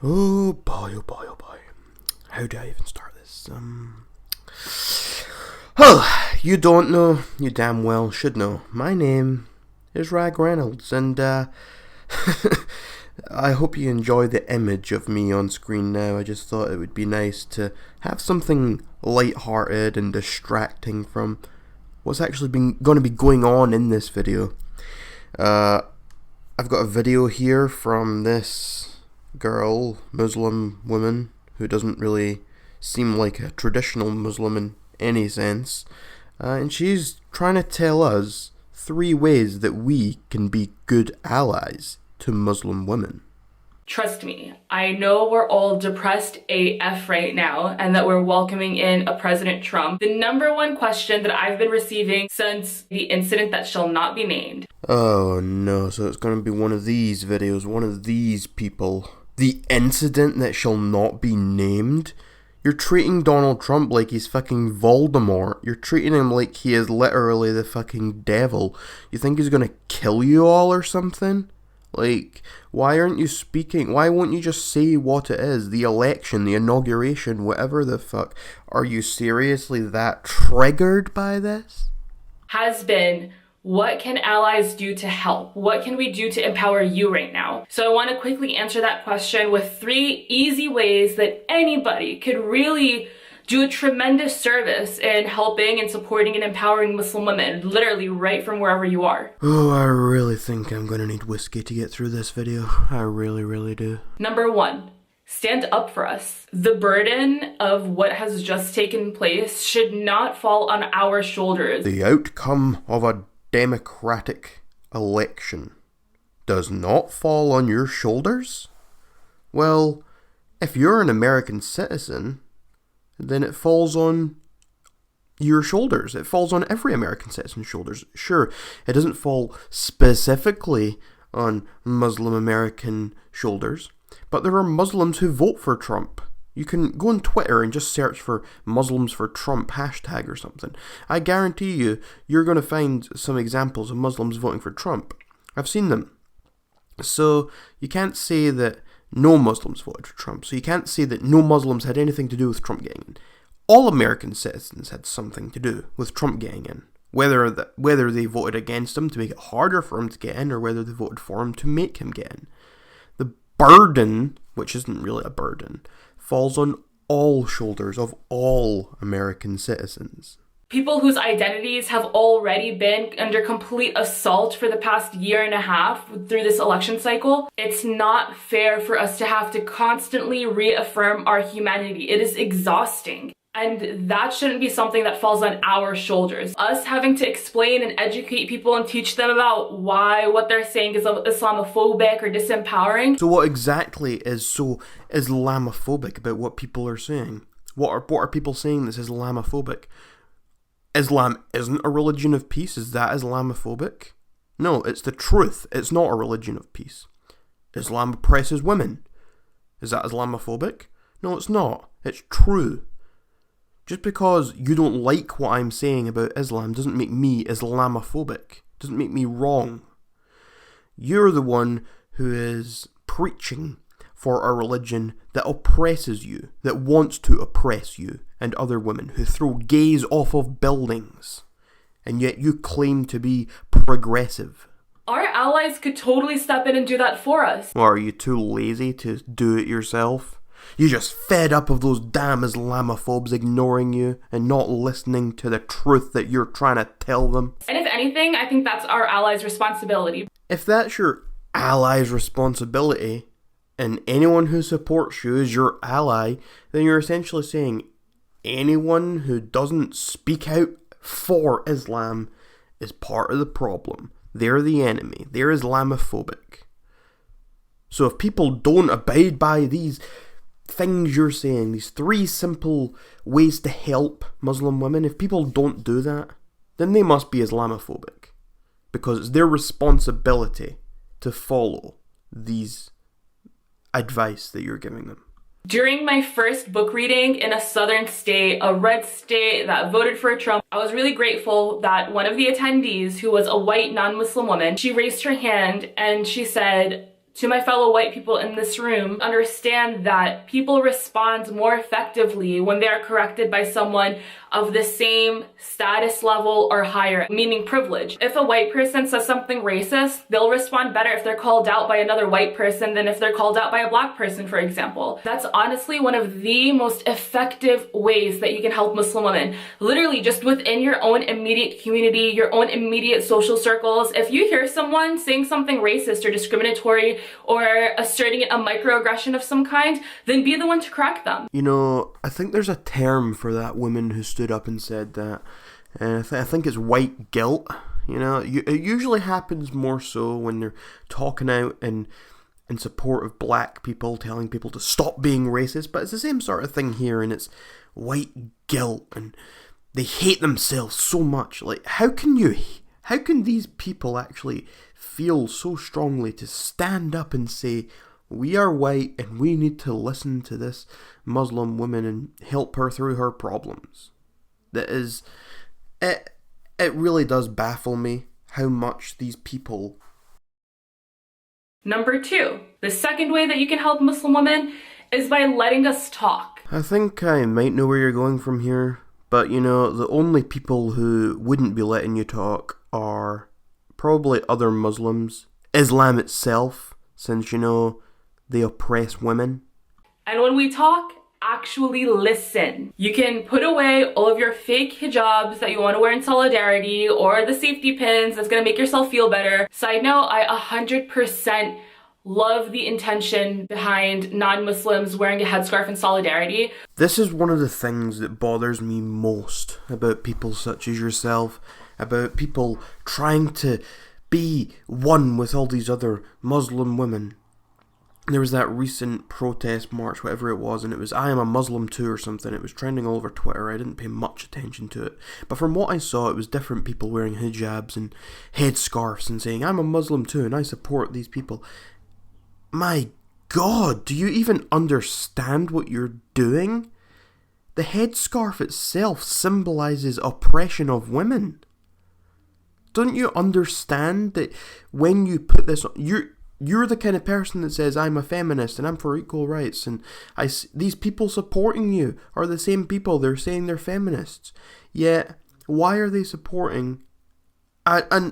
Oh boy, oh boy, oh boy. How do I even start this? Oh, you don't know, you damn well should know. My name is Reynolds, and I hope you enjoy the image of me on screen now. I just thought it would be nice to have something light-hearted and distracting from what's actually going to be going on in this video. I've got a video here from this girl, Muslim woman, who doesn't really seem like a traditional Muslim in any sense, and she's trying to tell us 3 ways that we can be good allies to Muslim women. Trust me, I know we're all depressed AF right now and that we're welcoming in a President Trump. The number one question that I've been receiving since the incident that shall not be named. Oh no, so it's going to be one of these videos, one of these people. The incident that shall not be named? You're treating Donald Trump like he's fucking Voldemort. You're treating him like he is literally the fucking devil. You think he's going to kill you all or something? Like, why aren't you speaking? Why won't you just say what it is? The election, the inauguration, whatever the fuck. Are you seriously that triggered by this? Has been, what can allies do to help? What can we do to empower you right now? So I want to quickly answer that question with 3 easy ways that anybody could really do a tremendous service in helping and supporting and empowering Muslim women, literally right from wherever you are. Oh, I really think I'm gonna need whiskey to get through this video. I really, really do. Number 1, stand up for us. The burden of what has just taken place should not fall on our shoulders. The outcome of a democratic election does not fall on your shoulders? Well, if you're an American citizen, then it falls on your shoulders. It falls on every American citizen's shoulders. Sure, it doesn't fall specifically on Muslim American shoulders, but there are Muslims who vote for Trump. You can go on Twitter and just search for Muslims for Trump hashtag or something. I guarantee you're going to find some examples of Muslims voting for Trump. I've seen them. So you can't say that no Muslims voted for Trump. So you can't say that no Muslims had anything to do with Trump getting in. All American citizens had something to do with Trump getting in. Whether they voted against him to make it harder for him to get in, or whether they voted for him to make him get in. The burden, which isn't really a burden, falls on all shoulders of all American citizens. People whose identities have already been under complete assault for the past year and a half through this election cycle. It's not fair for us to have to constantly reaffirm our humanity. It is exhausting. And that shouldn't be something that falls on our shoulders. Us having to explain and educate people and teach them about why what they're saying is Islamophobic or disempowering. So what exactly is so Islamophobic about what people are saying? What are people saying that's Islamophobic? Islam isn't a religion of peace. Is that Islamophobic? No, it's the truth. It's not a religion of peace. Islam oppresses women. Is that Islamophobic? No, it's not. It's true. Just because you don't like what I'm saying about Islam doesn't make me Islamophobic. Doesn't make me wrong. You're the one who is preaching for a religion that oppresses you, that wants to oppress you and other women, who throw gays off of buildings, and yet you claim to be progressive. Our allies could totally step in and do that for us. Or are you too lazy to do it yourself? You just fed up of those damn Islamophobes ignoring you and not listening to the truth that you're trying to tell them? And if anything, I think that's our allies' responsibility. If that's your allies' responsibility, and anyone who supports you is your ally, then you're essentially saying anyone who doesn't speak out for Islam is part of the problem. They're the enemy. They're Islamophobic. So if people don't abide by these things you're saying, these 3 simple ways to help Muslim women, if people don't do that, then they must be Islamophobic. Because it's their responsibility to follow these advice that you're giving them. During my first book reading in a southern state, a red state that voted for Trump, I was really grateful that one of the attendees, who was a white non-Muslim woman, she raised her hand and she said To my fellow white people in this room, understand that people respond more effectively when they are corrected by someone of the same status level or higher, meaning privilege. If a white person says something racist, they'll respond better if they're called out by another white person than if they're called out by a black person, for example. That's honestly one of the most effective ways that you can help Muslim women. Literally, just within your own immediate community, your own immediate social circles. If you hear someone saying something racist or discriminatory or asserting a microaggression of some kind, then be the one to correct them. You know, I think there's a term for that woman who stood up and said that. And I think it's white guilt. You know, it usually happens more so when they're talking out in support of black people, telling people to stop being racist. But it's the same sort of thing here, and it's white guilt, and they hate themselves so much. Like, how can these people actually feel so strongly to stand up and say, we are white and we need to listen to this Muslim woman and help her through her problems? That is, it really does baffle me how much these people... Number 2, the second way that you can help Muslim women is by letting us talk. I think I might know where you're going from here, but you know, the only people who wouldn't be letting you talk are probably other Muslims, Islam itself, since, you know, they oppress women. And when we talk, actually listen. You can put away all of your fake hijabs that you want to wear in solidarity or the safety pins that's going to make yourself feel better. Side note, I 100% love the intention behind non-Muslims wearing a headscarf in solidarity. This is one of the things that bothers me most about people such as yourself, about people trying to be one with all these other Muslim women. There was that recent protest march, whatever it was, and it was I am a Muslim too or something. It was trending all over Twitter. I didn't pay much attention to it. But from what I saw, it was different people wearing hijabs and headscarves and saying, I'm a Muslim too and I support these people. My God, do you even understand what you're doing? The headscarf itself symbolizes oppression of women. Don't you understand that when you put this on, you're the kind of person that says, I'm a feminist and I'm for equal rights, and these people supporting you are the same people they're saying they're feminists. Yet, why are they supporting a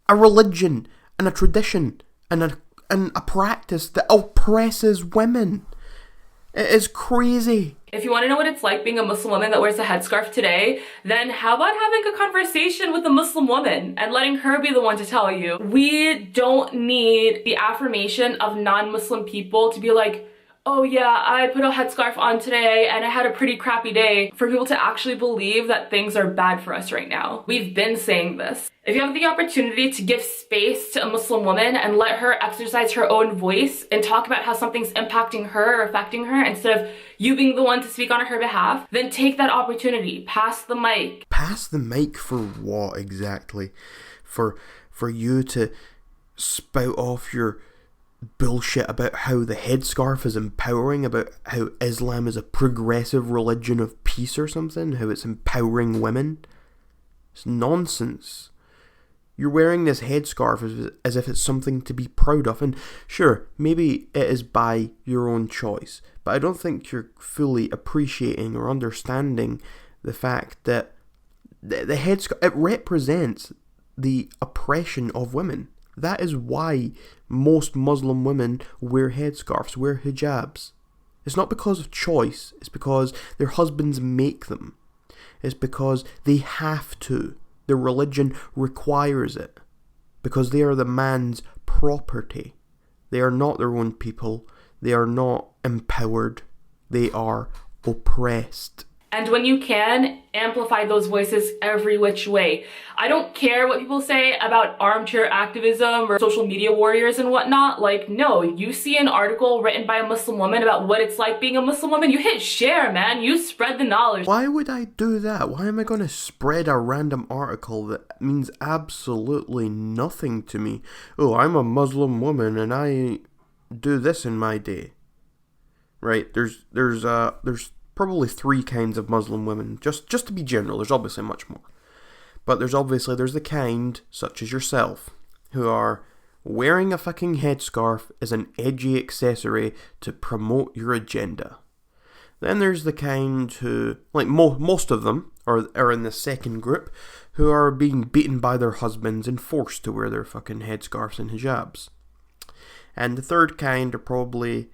religion and a tradition and a practice that oppresses women? It is crazy. If you want to know what it's like being a Muslim woman that wears a headscarf today, then how about having a conversation with a Muslim woman and letting her be the one to tell you? We don't need the affirmation of non-Muslim people to be like, oh yeah, I put a headscarf on today and I had a pretty crappy day, for people to actually believe that things are bad for us right now. We've been saying this. If you have the opportunity to give space to a Muslim woman and let her exercise her own voice and talk about how something's impacting her or affecting her instead of you being the one to speak on her behalf, then take that opportunity. Pass the mic. Pass the mic for what exactly? For you to spout off your bullshit about how the headscarf is empowering, about how Islam is a progressive religion of peace or something, how it's empowering women? It's nonsense. You're wearing this headscarf as if it's something to be proud of, and sure, maybe it is by your own choice, but I don't think you're fully appreciating or understanding the fact that the headscarf, it represents the oppression of women. That is why most Muslim women wear headscarves, wear hijabs. It's not because of choice, it's because their husbands make them. It's because they have to. Their religion requires it. Because they are the man's property. They are not their own people. They are not empowered. They are oppressed. And when you can, amplify those voices every which way. I don't care what people say about armchair activism or social media warriors and whatnot. Like, no, you see an article written by a Muslim woman about what it's like being a Muslim woman, you hit share, man. You spread the knowledge. Why would I do that? Why am I going to spread a random article that means absolutely nothing to me? Oh, I'm a Muslim woman and I do this in my day. Right? There's probably 3 kinds of Muslim women, just to be general. There's obviously much more, but there's the kind such as yourself who are wearing a fucking headscarf is an edgy accessory to promote your agenda. Then there's the kind who, like most of them, are in the second group, who are being beaten by their husbands and forced to wear their fucking headscarves and hijabs. And the third kind are probably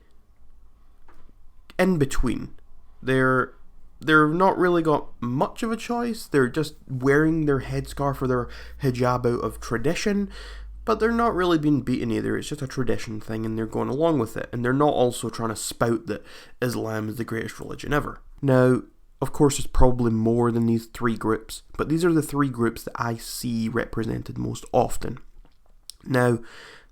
in between. They're not really got much of a choice. They're just wearing their headscarf or their hijab out of tradition, but they're not really being beaten either. It's just a tradition thing and they're going along with it. And they're not also trying to spout that Islam is the greatest religion ever. Now, of course, there's probably more than these three groups, but these are the three groups that I see represented most often. Now,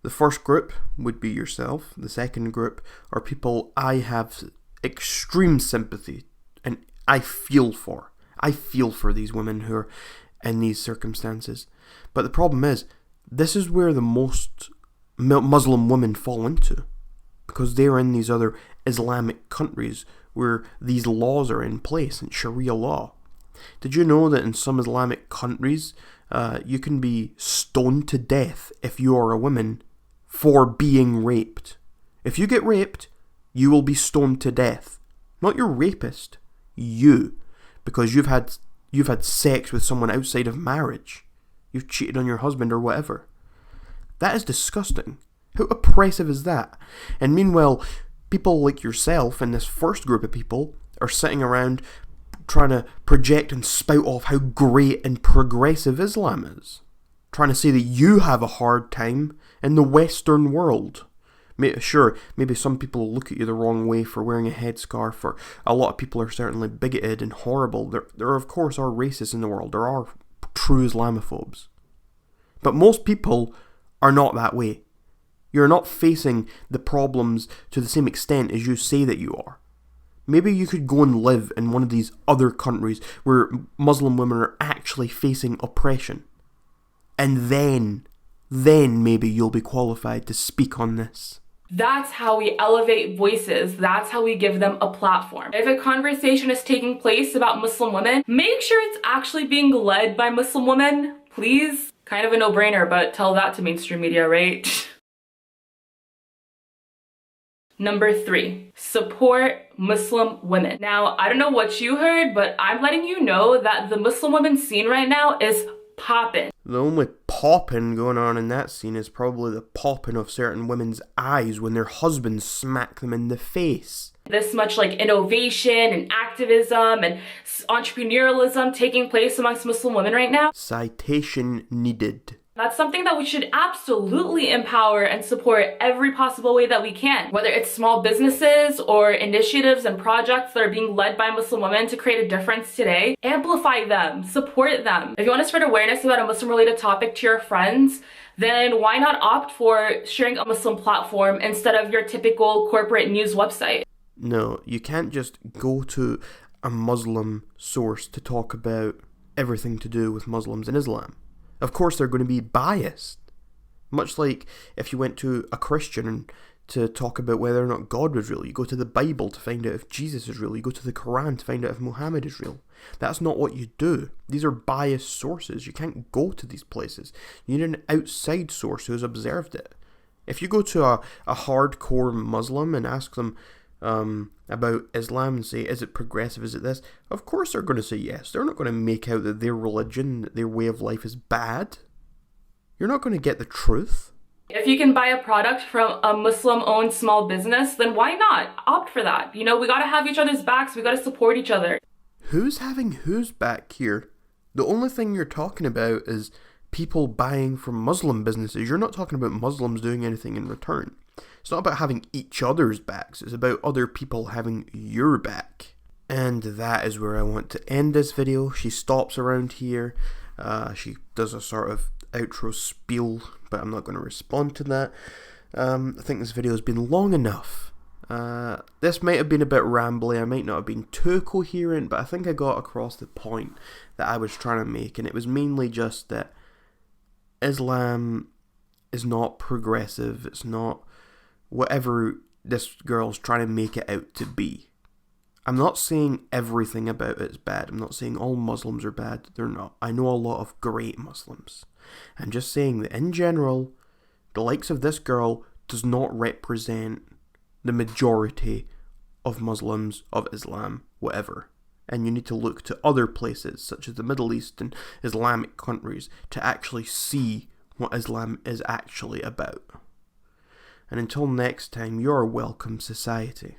the first group would be yourself. The second group are people I have extreme sympathy and I feel for. I feel for these women who are in these circumstances. But the problem is, this is where the most Muslim women fall into, because they're in these other Islamic countries where these laws are in place, and Sharia law. Did you know that in some Islamic countries, you can be stoned to death if you are a woman for being raped? If you get raped, you will be stoned to death. Not your rapist, you, because you've had sex with someone outside of marriage. You've cheated on your husband or whatever. That is disgusting. How oppressive is that? And meanwhile, people like yourself and this first group of people are sitting around trying to project and spout off how great and progressive Islam is. Trying to say that you have a hard time in the Western world. Sure, maybe some people will look at you the wrong way for wearing a headscarf, or a lot of people are certainly bigoted and horrible. There of course are racists in the world. There are true Islamophobes. But most people are not that way. You're not facing the problems to the same extent as you say that you are. Maybe you could go and live in one of these other countries where Muslim women are actually facing oppression. And then maybe you'll be qualified to speak on this. That's how we elevate voices. That's how we give them a platform. If a conversation is taking place about Muslim women, make sure it's actually being led by Muslim women, please. Kind of a no-brainer, but tell that to mainstream media, right? Number 3, support Muslim women. Now, I don't know what you heard, but I'm letting you know that the Muslim women scene right now is poppin'. The only popping going on in that scene is probably the popping of certain women's eyes when their husbands smack them in the face. This much like innovation and activism and entrepreneurialism taking place amongst Muslim women right now. Citation needed. That's something that we should absolutely empower and support every possible way that we can. Whether it's small businesses or initiatives and projects that are being led by Muslim women to create a difference today, amplify them, support them. If you want to spread awareness about a Muslim-related topic to your friends, then why not opt for sharing a Muslim platform instead of your typical corporate news website? No, you can't just go to a Muslim source to talk about everything to do with Muslims and Islam. Of course they're going to be biased. Much like if you went to a Christian to talk about whether or not God was real, you go to the Bible to find out if Jesus is real, you go to the Quran to find out if Muhammad is real. That's not what you do. These are biased sources. You can't go to these places. You need an outside source who has observed it. If you go to a hardcore Muslim and ask them about Islam and say, is it progressive, is it this? Of course they're going to say yes. They're not going to make out that their religion, their way of life is bad. You're not going to get the truth. If you can buy a product from a Muslim-owned small business, then why not? Opt for that. You know, we gotta have each other's backs. We gotta support each other. Who's having whose back here? The only thing you're talking about is people buying from Muslim businesses. You're not talking about Muslims doing anything in return. It's not about having each other's backs. It's about other people having your back. And that is where I want to end this video. She stops around here. She does a sort of outro spiel, but I'm not going to respond to that. I think this video has been long enough. This might have been a bit rambly. I might not have been too coherent, but I think I got across the point that I was trying to make. And it was mainly just that Islam is not progressive. It's not whatever this girl's trying to make it out to be. I'm not saying everything about it is bad. I'm not saying all Muslims are bad. They're not. I know a lot of great Muslims. I'm just saying that in general, The likes of this girl does not represent the majority of Muslims, of Islam, whatever. And you need to look to other places, such as the Middle East and Islamic countries, to actually see what Islam is actually about. And until next time, you're welcome, society.